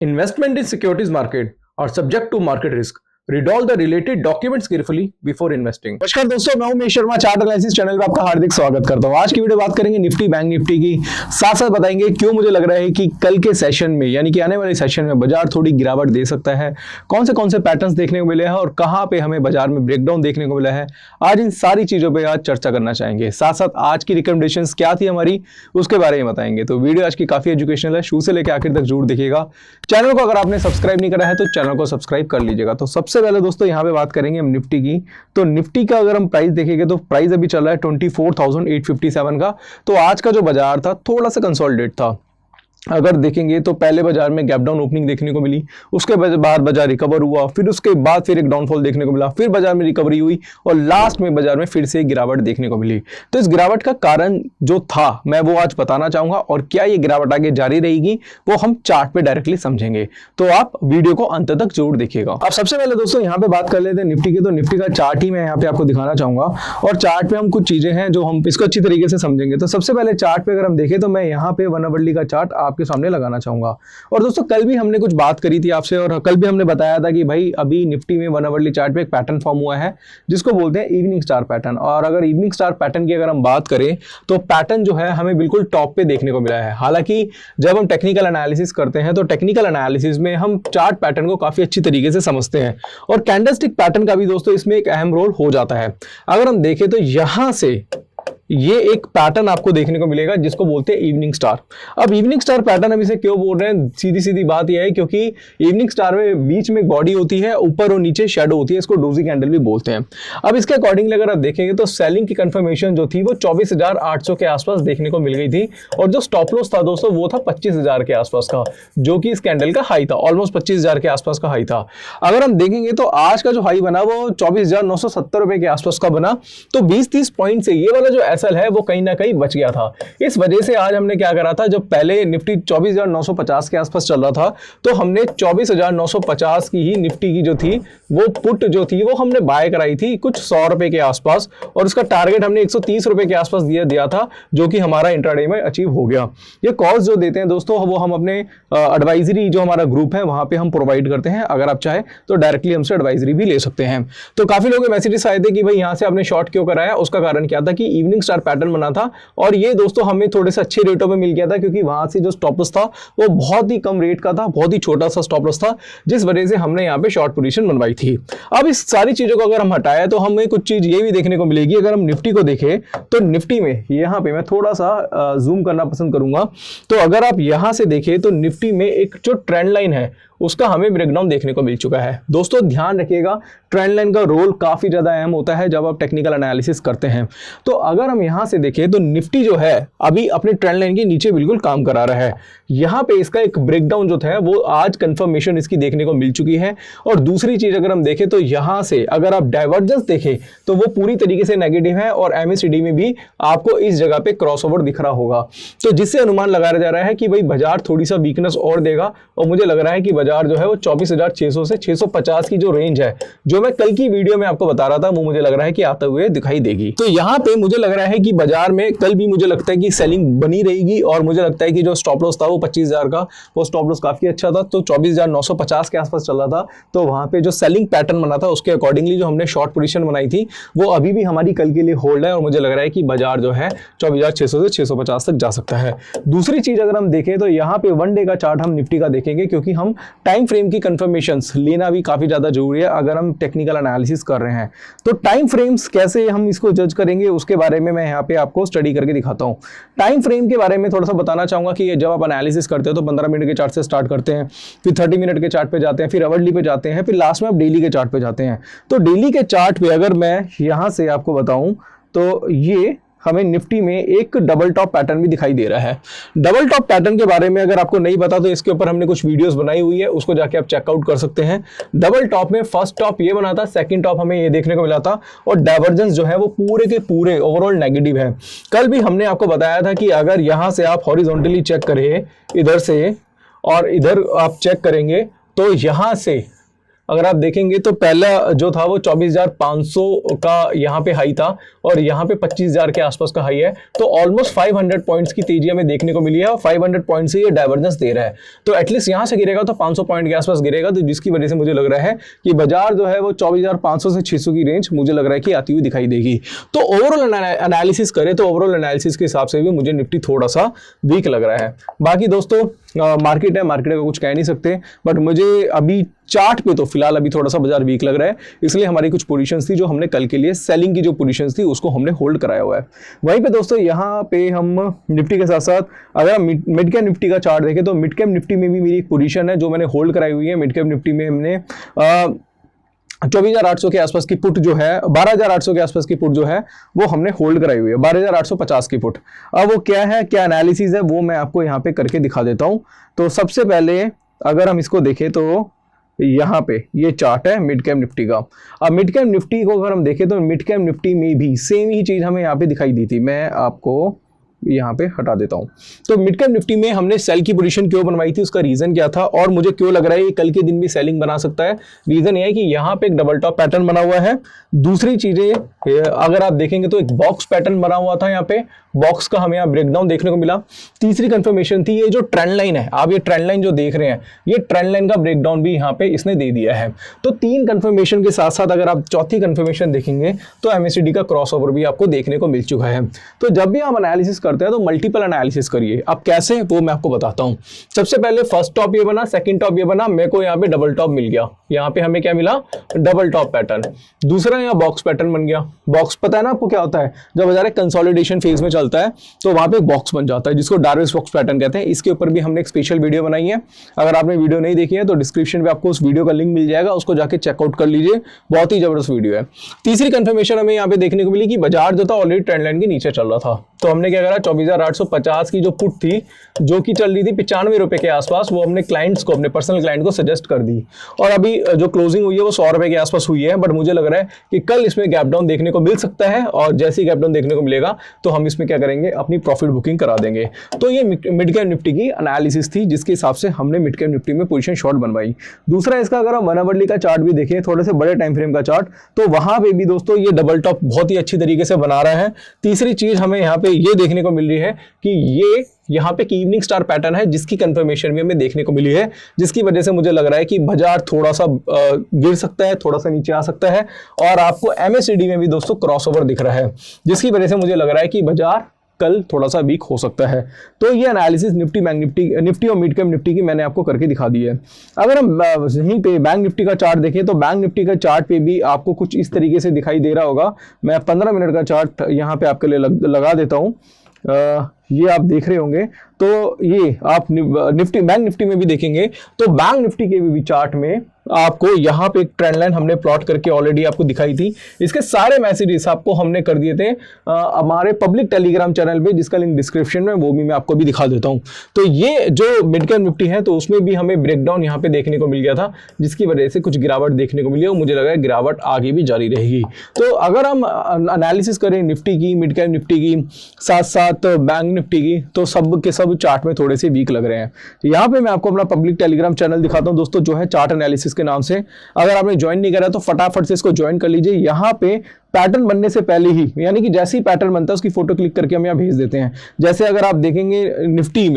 Investment in securities market are subject to market risk. Read all the related documents carefully before investing. नमस्कार दोस्तों, मैं हूं Mahesh Sharma, chart analysis channel पे आपका हार्दिक स्वागत करता हूं। आज की वीडियो बात करेंगे निफ्टी बैंक निफ्टी की, साथ साथ बताएंगे क्यों मुझे लग रहा है कि कल के सेशन में यानी कि आने वाले सेशन में बाजार थोड़ी गिरावट दे सकता है, कौन से पैटर्न्स देखने को मिले हैं और कहां पे हमें बाजार में ब्रेकडाउन देखने को मिला है। आज इन सारी चीजों पर आज चर्चा करना चाहेंगे। साथ साथ आज की रिकमेंडेशंस क्या थी हमारी, उसके बारे में बताएंगे। तो वीडियो आज की काफी एजुकेशनल है, शुरू से लेकर आखिर तक जरूर देखिएगा। चैनल को अगर आपने सब्सक्राइब नहीं करा है तो चैनल को सब्सक्राइब कर लीजिएगा। तो सबसे पहले दोस्तों यहाँ पे बात करेंगे हम निफ्टी की। तो निफ्टी का अगर हम प्राइस देखेंगे तो प्राइस अभी चल रहा है 24,857 का। तो आज का जो बाजार था थोड़ा सा कंसोलिडेट था। अगर देखेंगे तो पहले बाजार में गैप डाउन ओपनिंग देखने को मिली, उसके बाद बाजार रिकवर हुआ, फिर उसके बाद फिर एक डाउनफॉल देखने को मिला, फिर बाजार में रिकवरी हुई और लास्ट में बाजार में फिर से गिरावट देखने को मिली। तो इस गिरावट का कारण जो था मैं वो आज बताना चाहूंगा और क्या ये गिरावट आगे जारी रहेगी वो हम चार्ट पे डायरेक्टली समझेंगे। तो आप वीडियो को अंत तक जरूर देखिएगा। अब सबसे पहले दोस्तों यहाँ पे बात कर लेते हैं निफ्टी की। तो निफ्टी का चार्ट ही मैं यहाँ पे आपको दिखाना चाहूंगा और चार्ट पे हम कुछ चीजें हैं जो हम इसको अच्छी तरीके से समझेंगे। तो सबसे पहले चार्ट पे अगर हम देखें तो मैं यहाँ पे 1 आवरली का चार्ट आपके सामने लगाना चाहूंगा। और दोस्तों कल भी हमने कुछ बात करी थी आपसे और कल भी हमने बताया था कि भाई अभी निफ्टी में 1 आवरली चार्ट पे एक पैटर्न फॉर्म हुआ है जिसको बोलते हैं इवनिंग स्टार पैटर्न। और अगर इवनिंग स्टार पैटर्न की अगर हम बात करें तो पैटर्न जो है हमें बिल्कुल टॉप पे देखने को मिला है। हालांकि जब हम टेक्निकल एनालिसिस करते हैं तो टेक्निकल एनालिसिस में हम चार्ट पैटर्न को काफी अच्छी तरीके से समझते हैं और कैंडलस्टिक पैटर्न का भी दोस्तों इसमें एक अहम रोल हो जाता है। अगर हम देखें तो यहां से ये एक पैटर्न आपको देखने को मिलेगा जिसको बोलते हैं इवनिंग स्टार। अब इवनिंग स्टार पैटर्न हम इसे क्यों बोल रहे हैं, सीधी सीधी बात यह है क्योंकि इवनिंग स्टार में बीच में बॉडी होती है, ऊपर और नीचे शैडो होती है, इसको डोजी कैंडल भी बोलते हैं। अब इसके अकॉर्डिंगली अगर आप देखेंगे तो सेलिंग की कंफर्मेशन जो थी वो 24,800 के आसपास देखने को मिल गई थी और जो स्टॉप लॉस था दोस्तों वो था 25,000 के आसपास का, जो कि इस कैंडल का हाई था, ऑलमोस्ट 25,000 के आसपास का हाई था। अगर हम देखेंगे तो आज का जो हाई बना वो 24,970 रुपए के आसपास का बना। तो 20-30 पॉइंट से ये वाला जो है वो कहीं ना कहीं बच गया था। इस वजह से आज हमने क्या करा था, जब पहले निफ्टी 24,950 के आसपास चल रहा था तो हमने 24,950 की ही निफ्टी की जो थी वो पुट जो थी वो हमने बाय कराई थी कुछ 100 रुपए के आसपास और उसका टारगेट हमने 130 रुपए के आसपास दिया था, जो कि हमारा इंट्राडे में अचीव हो गया। ये कॉल्स जो देते हैं दोस्तों वो हम अपने एडवाइजरी जो हमारा ग्रुप है वहां पे हम प्रोवाइड करते हैं। अगर आप चाहे तो डायरेक्टली हमसे एडवाइजरी भी ले सकते हैं। तो काफी लोगों के मैसेजेस आए थे कि भाई यहां से आपने शॉर्ट क्यों कराया, उसका कारण क्या था कि इवनिंग स्टार पैटर्न बना था और ये दोस्तों हमें थोड़े से अच्छे रेटों पे मिल गया था क्योंकि वहां से जो स्टॉप लॉस था वो बहुत ही कम रेट का था, बहुत ही छोटा सा स्टॉप लॉस था, जिस वजह से हमने यहाँ पे शॉर्ट पोजीशन बनवाई थी। अब इस सारी चीजों को अगर हम हटाए तो हमें कुछ चीज ये भी देखने को मिलेगी। अगर हम निफ्टी को देखें तो निफ्टी में यहाँ पे मैं थोड़ा सा जूम करना पसंद करूंगा। तो अगर आप यहां से देखें तो निफ्टी में एक जो ट्रेंड लाइन है उसका हमें ब्रेकडाउन देखने को मिल चुका है। दोस्तों ध्यान रखिएगा, ट्रेंड लाइन का रोल काफी ज्यादा अहम होता है जब आप टेक्निकल एनालिसिस करते हैं। तो अगर हम यहां से देखें तो निफ्टी जो है अभी अपने ट्रेंड लाइन के नीचे बिल्कुल काम करा रहा है। यहां पे इसका एक ब्रेकडाउन जो था वो आज कंफर्मेशन इसकी देखने को मिल चुकी है। और दूसरी चीज अगर हम देखें तो यहां से अगर आप डाइवर्जेंस देखें तो वो पूरी तरीके से नेगेटिव है और एमएससीडी में भी आपको इस जगह पे क्रॉसओवर दिख रहा होगा, तो जिससे अनुमान लगाया जा रहा है कि भाई बाजार थोड़ी सा वीकनेस और देगा और मुझे लग रहा है कि जो है वो 24,600 से 650 की जो रेंज है जो मैं कल की वीडियो में आपको बता रहा था वो मुझे लग रहा है कि आते हुए दिखाई देगी। तो यहाँ पे मुझे लग रहा है कि बाजार में कल भी मुझे लगता है कि सेलिंग बनी रहेगी और मुझे लगता है कि जो स्टॉप लॉस था वो 25,000 का, वो स्टॉप लॉस काफी अच्छा था, तो 24,950 के आसपास चल रहा था। तो वहां पे जो सेलिंग पैटर्न बना था उसके अकॉर्डिंगली जो हमने शॉर्ट पोजीशन बनाई थी वो अभी भी हमारी कल के लिए होल्ड है और मुझे लग रहा है कि बाजार जो है 24,600 से 650 तक जा सकता है। दूसरी चीज अगर हम देखें तो यहाँ पे 1 डे का चार्ट हम निफ्टी का देखेंगे क्योंकि हम टाइम फ्रेम की कंफर्मेशंस लेना भी काफी ज्यादा जरूरी है अगर हम टेक्निकल एनालिसिस कर रहे हैं। तो टाइम फ्रेम्स कैसे हम इसको जज करेंगे उसके बारे में मैं यहाँ पे आपको स्टडी करके दिखाता हूँ। टाइम फ्रेम के बारे में थोड़ा सा बताना चाहूंगा कि जब आप एनालिसिस करते हो तो 15 मिनट के चार्ट से स्टार्ट करते हैं, फिर 30 मिनट के चार्ट पे जाते हैं, फिर आवरली पे जाते हैं, फिर लास्ट में आप डेली के चार्ट पे जाते हैं। तो डेली के चार्ट पे अगर मैं यहां से आपको बताऊं तो ये हमें निफ्टी में एक डबल टॉप पैटर्न भी दिखाई दे रहा है। डबल टॉप पैटर्न के बारे में अगर आपको नहीं पता तो इसके ऊपर हमने कुछ वीडियोस बनाई हुई है, उसको जाके आप चेकआउट कर सकते हैं। डबल टॉप में फर्स्ट टॉप ये बना था, सेकंड टॉप हमें ये देखने को मिला था और डाइवर्जेंस जो है वो पूरे के पूरे ओवरऑल नेगेटिव है। कल भी हमने आपको बताया था कि अगर यहां से आप हॉरिजॉन्टली चेक करें इधर से और इधर आप चेक करेंगे तो यहां से अगर आप देखेंगे तो पहला जो था वो 24,500 का यहाँ पे हाई था और यहाँ पे 25,000 के आसपास का हाई है। तो ऑलमोस्ट 500 पॉइंट्स की तेजी हमें देखने को मिली है और 500 पॉइंट से ये डाइवर्जेंस दे रहा है। तो एटलीस्ट यहाँ से गिरेगा तो 500 पॉइंट के आसपास गिरेगा, तो जिसकी वजह से मुझे लग रहा है कि बाजार जो है वो 24,500 से 600 की रेंज मुझे लग रहा है कि आती हुई दिखाई देगी। तो ओवरऑल एनालिसिस करें तो ओवरऑल एनालिसिस के हिसाब से भी मुझे निफ्टी थोड़ा सा वीक लग रहा है। बाकी दोस्तों मार्केट है, मार्केट का कुछ कह नहीं सकते, बट मुझे अभी चार्ट पे तो फिलहाल अभी थोड़ा सा बाजार वीक लग रहा है, इसलिए हमारी कुछ पोजीशंस थी जो हमने कल के लिए सेलिंग की जो पोजीशंस थी उसको हमने होल्ड कराया हुआ है। वहीं पे दोस्तों यहाँ पे हम निफ्टी के साथ साथ अगर हम मिड कैप निफ्टी का चार्ट देखें तो मिड कैप निफ्टी में भी मेरी एक पोजीशन है जो मैंने होल्ड कराई हुई है। मिड कैप निफ्टी में हमने 24,800 के आसपास की पुट जो है, 12,800 के आसपास की पुट जो है वो हमने होल्ड कराई हुई है, 12,850 की पुट। अब वो क्या है, क्या एनालिसिस है, वो मैं आपको यहाँ पे करके दिखा देता हूँ। तो सबसे पहले अगर हम इसको देखें तो यहाँ पे ये चार्ट है मिड कैप निफ्टी का। अब मिड कैप निफ्टी को अगर हम देखें तो मिड कैप निफ्टी में भी सेम ही चीज़ हमें यहाँ पे दिखाई दी थी। मैं आपको यहाँ पे हटा देता हूँ। तो मिड कैप निफ्टी में हमने सेल की पोजीशन क्यों बनवाई थी, उसका रीजन क्या था और मुझे क्यों लग रहा है ये कल के दिन भी सेलिंग बना सकता है। रीजन ये है कि यहाँ पे एक डबल टॉप पैटर्न बना हुआ है। दूसरी चीजें अगर आप देखेंगे तो एक बॉक्स पैटर्न बना हुआ था, यहाँ पे बॉक्स का हमें यहाँ ब्रेकडाउन देखने को मिला। तीसरी कंफर्मेशन थी ये जो ट्रेंड लाइन है, आप ये ट्रेंड लाइन जो देख रहे हैं, ये ट्रेंड लाइन का ब्रेकडाउन भी यहाँ पे इसने दे दिया है। तो तीन कंफर्मेशन के साथ साथ अगर आप चौथी कंफर्मेशन देखेंगे तो MACD का क्रॉसओवर भी आपको देखने को मिल चुका है। तो जब भी हम एनालिसिस करते हैं तो मल्टीपल एनालिसिस करिए। अब कैसे, वो मैं आपको बताता हूँ। सबसे पहले फर्स्ट टॉप ये बना, सेकंड टॉप ये बना, मेरे को यहाँ पे डबल टॉप मिल गया। यहाँ पे हमें क्या मिला, डबल टॉप पैटर्न। दूसरा यहाँ बॉक्स पैटर्न बन गया। बॉक्स पता है ना आपको क्या होता है, जब बाजार कंसोलिडेशन फेज में चलता है तो वहां पे एक बॉक्स बन जाता है जिसको डार्विस बॉक्स पैटर्न कहते हैं। इसके ऊपर भी हमने एक स्पेशल वीडियो बनाई है, अगर आपने वीडियो नहीं देखी है तो डिस्क्रिप्शन में आपको उस वीडियो का लिंक मिल जाएगा, उसको जाके चेकआउट कर लीजिए, बहुत ही जबरदस्त वीडियो है। तीसरी कंफर्मेशन हमें यहाँ पे देखने को मिली कि बाजार जो था ऑलरेडी ट्रेंड लाइन के नीचे चल रहा था, तो हमने क्या करा, 24,850 की जो पुट थी जो कि चल रही थी 95 रुपए के आसपास, वो हमने क्लाइंट्स को, अपने पर्सनल क्लाइंट को सजेस्ट कर दी और अभी जो क्लोजिंग हुई है वो 100 रुपए के आसपास हुई है। बट मुझे लग रहा है कि कल इसमें गैप डाउन देखने को मिल सकता है और जैसे ही गैप डाउन देखने को मिलेगा तो हम इसमें क्या करेंगे, अपनी प्रॉफिट बुकिंग करा देंगे। तो ये मिड कैप निफ्टी की एनालिसिस थी जिसके हिसाब से हमने मिड कैप निफ्टी में पोजीशन शॉर्ट बनवाई। दूसरा इसका अगर हम 1 आवरली का चार्ट भी देखें, थोड़े से बड़े टाइम फ्रेम का चार्ट, तो वहां पे भी दोस्तों ये डबल टॉप बहुत ही अच्छी तरीके से बना रहा है। तीसरी चीज हमें यहाँ पे ये देखने को मिल रही है कि ये यहाँ पे की इवनिंग स्टार पैटर्न है जिसकी कंफर्मेशन भी हमें देखने को मिली है, जिसकी वजह से मुझे लग रहा है कि बाजार थोड़ा सा गिर सकता है, थोड़ा सा नीचे आ सकता है और आपको MACD में भी दोस्तों क्रॉसओवर दिख रहा है, जिसकी वजह से मुझे लग रहा है कि बाजार कल थोड़ा सा वीक हो सकता है। तो ये एनालिसिस निफ्टी और मिड कैप निफ्टी की मैंने आपको करके दिखा दी है। अगर हम यहीं पे बैंक निफ्टी का चार्ट देखें तो बैंक निफ्टी का चार्ट पे भी आपको कुछ इस तरीके से दिखाई दे रहा होगा। मैं 15 मिनट का चार्ट यहाँ पे आपके लिए लगा देता हूँ, ये आप देख रहे होंगे। तो ये आप बैंक निफ्टी में भी देखेंगे तो बैंक निफ्टी के भी चार्ट में आपको यहाँ पे एक ट्रेंड लाइन हमने प्लॉट करके ऑलरेडी आपको दिखाई थी। इसके सारे मैसेजेस आपको हमने कर दिए थे हमारे पब्लिक टेलीग्राम चैनल पे, जिसका लिंक डिस्क्रिप्शन में, वो भी मैं आपको भी दिखा देता हूँ। तो ये जो मिड कैप निफ्टी है तो उसमें भी हमें ब्रेकडाउन यहाँ पे देखने को मिल गया था, जिसकी वजह से कुछ गिरावट देखने को मिली और मुझे लगा गिरावट आगे भी जारी रहेगी। तो अगर हम एनालिसिस करें निफ्टी की, मिड कैप निफ्टी की, साथ साथ बैंक निफ्टी की, तो सब के सब चार्ट में थोड़े से वीक लग रहे हैं। यहाँ पे मैं आपको अपना पब्लिक टेलीग्राम चैनल दिखाता हूँ दोस्तों, जो है चार्ट एनालिसिस के नाम से। अगर आपने ज्वाइन नहीं करा तो फटाफट से इसको ज्वाइन कर लीजिए। यहाँ पे पैटर्न बनने से पहले ही, यानी कि जैसे ही पैटर्न बनता है उसकी फोटो क्लिक करके हम यहाँ भेज देते हैं। जैसे अगर आप देखेंगे निफ्टी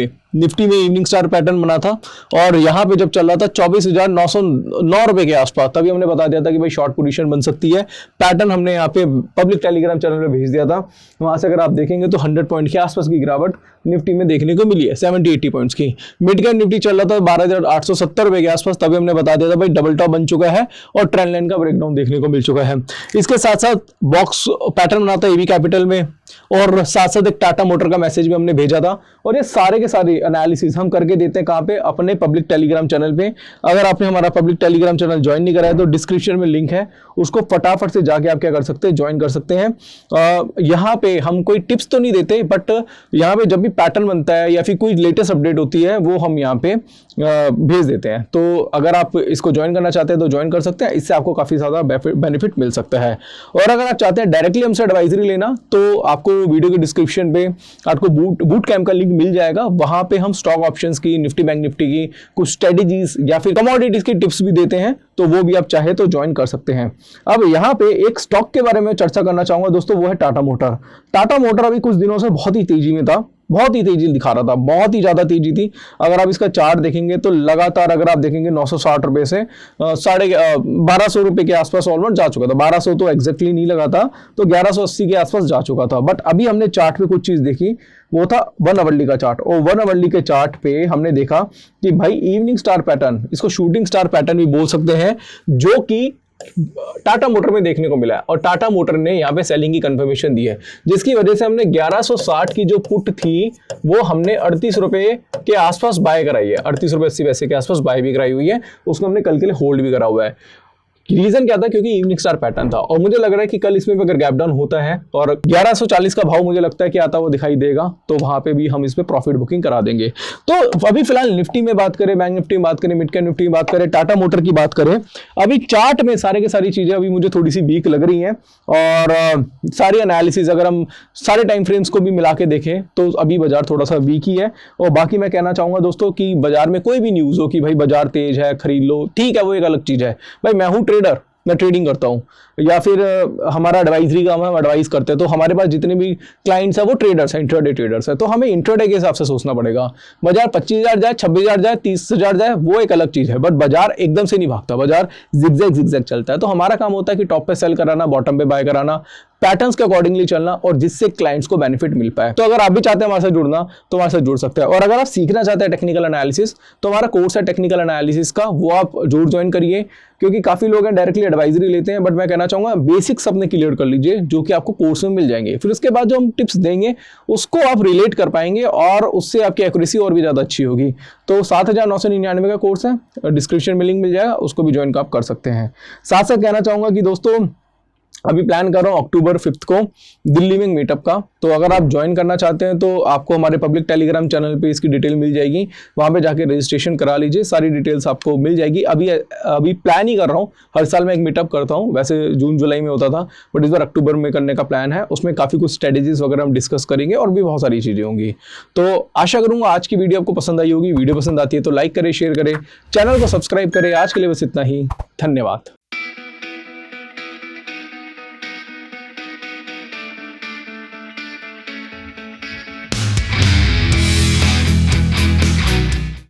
में इवनिंग स्टार पैटर्न बना था और यहाँ पे जब चल रहा था 24,909 रुपए के आसपास, तभी हमने बता दिया था कि भाई शॉर्ट पोजीशन बन सकती है। पैटर्न हमने यहाँ पे पब्लिक टेलीग्राम चैनल में भेज दिया था। वहां से अगर आप देखेंगे तो 100 पॉइंट के आसपास की गिरावट निफ्टी में देखने को मिली है, 70-80 पॉइंट्स की। मिड कैप निफ्टी चल रहा था 12,870 रुपए के आसपास, तभी हमने बता दिया था भाई डबल टॉप बन चुका है और ट्रेंड लाइन का ब्रेकडाउन देखने को मिल चुका है। इसके साथ साथ बॉक्स पैटर्न बना था एवी कैपिटल में और साथ साथ एक टाटा मोटर का मैसेज भी हमने भेजा था। और ये सारे के सारे एनालिसिस हम करके देते हैं कहाँ पे, अपने पब्लिक टेलीग्राम चैनल पे। अगर आपने हमारा पब्लिक टेलीग्राम चैनल ज्वाइन नहीं करा है तो डिस्क्रिप्शन में लिंक है, उसको फटाफट से जाके आप क्या कर सकते हैं, ज्वाइन कर सकते हैं। यहाँ पे हम कोई टिप्स तो नहीं देते, बट यहाँ पे जब भी पैटर्न बनता है या फिर कोई लेटेस्ट अपडेट होती है वो हम यहाँ पे भेज देते हैं। तो अगर आप इसको ज्वाइन करना चाहते हैं तो ज्वाइन कर सकते हैं, इससे आपको काफी ज्यादा बेनिफिट मिल सकता है। और अगर आप चाहते हैं डायरेक्टली हमसे एडवाइजरी लेना तो आप आपको वीडियो के डिस्क्रिप्शन पे आपको बूट कैंप का लिंक मिल जाएगा। वहां पे हम स्टॉक ऑप्शंस की, निफ्टी बैंक निफ्टी की कुछ स्ट्रेटेजीज या फिर कमोडिटीज की टिप्स भी देते हैं, तो वो भी आप चाहे तो ज्वाइन कर सकते हैं। अब यहाँ पे एक स्टॉक के बारे में चर्चा करना चाहूंगा दोस्तों, वो है टाटा मोटर। टाटा मोटर अभी कुछ दिनों से बहुत ही तेजी में था, बहुत ही तेजी दिखा रहा था, बहुत ही ज्यादा तेजी थी। अगर आप इसका चार्ट देखेंगे तो लगातार अगर आप देखेंगे 960 रुपए से 1250 रुपए के आसपास ऑलमोस्ट जा चुका था। 1200 तो एग्जैक्टली नहीं लगा था, तो 1180 के आसपास जा चुका था। बट अभी हमने चार्ट पे कुछ चीज देखी, वो था 1 आवरली का चार्ट। और 1 आवरली के चार्ट पे हमने देखा कि भाई इवनिंग स्टार पैटर्न, इसको शूटिंग स्टार पैटर्न भी बोल सकते हैं, जो कि टाटा मोटर में देखने को मिला है। और टाटा मोटर ने यहाँ पे सेलिंग की कंफर्मेशन दी है, जिसकी वजह से हमने 1160 की जो पुट थी वो हमने 38 रुपए के आसपास बाय कराई है, 38 रुपए 80 पैसे के आसपास बाय भी कराई हुई है। उसको हमने कल के लिए होल्ड भी करा हुआ है। रीजन क्या था? क्योंकि इवनिंग स्टार पैटर्न था, और मुझे लग रहा है कि कल इसमें अगर गैप डाउन होता है और 1140 का भाव मुझे लगता है कि आता हुआ दिखाई देगा, तो वहां पे भी हम इसमें प्रॉफिट बुकिंग करा देंगे। तो अभी फिलहाल निफ्टी में बात करें, बैंक निफ्टी में बात करें, मिड कैप निफ्टी में बात करें, टाटा मोटर की बात करें, अभी चार्ट में सारे के सारी चीजें अभी मुझे थोड़ी सी वीक लग रही हैं। और सारी एनालिसिस अगर हम सारे टाइम फ्रेम्स को भी मिला के देखें तो अभी बाजार थोड़ा सा वीक ही है। और बाकी मैं कहना चाहूंगा दोस्तों कि बाजार में कोई भी न्यूज हो कि भाई बाजार तेज है, खरीद लो, ठीक है, वो एक अलग चीज है। भाई मैं हूं ट्रेडर, मैं ट्रेडिंग करता हूं, या फिर हमारा एडवाइजरी का हम एडवाइस करते हैं, तो हमारे पास जितने भी क्लाइंट्स हैं वो ट्रेडर्स हैं, इंट्राडे ट्रेडर्स हैं। तो हमें इंट्राडे के हिसाब से सोचना पड़ेगा। बाजार 25,000 जाए, 26,000 जाए, 30,000 जाए, वो एक अलग चीज है। बट बाजार एकदम से नहीं भागता, बाजार जिगजैग चलता है। तो हमारा काम होता है कि टॉप पे सेल कराना, बॉटम पे बाय कराना, पैटर्न्स के अकॉर्डिंगली चलना, और जिससे क्लाइंट्स को बेनिफिट मिल पाए। तो अगर आप भी चाहते हैं हमारे साथ जुड़ना, तो हमारे साथ जुड़ सकते हैं। और अगर आप सीखना चाहते हैं टेक्निकल एनालिसिस, तो हमारा कोर्स है टेक्निकल एनालिसिस का, वो आप जरूर ज्वाइन करिए। क्योंकि काफी लोग हैं डायरेक्टली एडवाइजरी लेते हैं, बट मैं कहना चाहूंगा बेसिक्स अपने क्लियर कर लीजिए, जो कि आपको कोर्स में मिल जाएंगे। फिर उसके बाद जो हम टिप्स देंगे उसको आप रिलेट कर पाएंगे, और उससे आपकी एक्यूरेसी और भी ज्यादा अच्छी होगी। तो 7,999 का कोर्स है, डिस्क्रिप्शन में लिंक मिल जाएगा, उसको भी ज्वाइन आप कर सकते हैं। साथ साथ कहना चाहूंगा कि दोस्तों अभी प्लान कर रहा हूँ अक्टूबर 5 को दिल्ली में मीटअप का। तो अगर आप ज्वाइन करना चाहते हैं तो आपको हमारे पब्लिक टेलीग्राम चैनल पे इसकी डिटेल मिल जाएगी, वहां पे जाके रजिस्ट्रेशन करा लीजिए, सारी डिटेल्स आपको मिल जाएगी। अभी प्लान ही कर रहा हूँ, हर साल मैं एक मीटअप करता हूँ, वैसे जून जुलाई में होता था, बट इस बार अक्टूबर में करने का प्लान है। उसमें काफी कुछ स्ट्रेटेजीज वगैरह हम डिस्कस करेंगे, और भी बहुत सारी चीजें होंगी। तो आशा करूंगा आज की वीडियो आपको पसंद आई होगी। वीडियो पसंद आती है तो लाइक करें, शेयर करें, चैनल को सब्सक्राइब करें। आज के लिए बस इतना ही, धन्यवाद।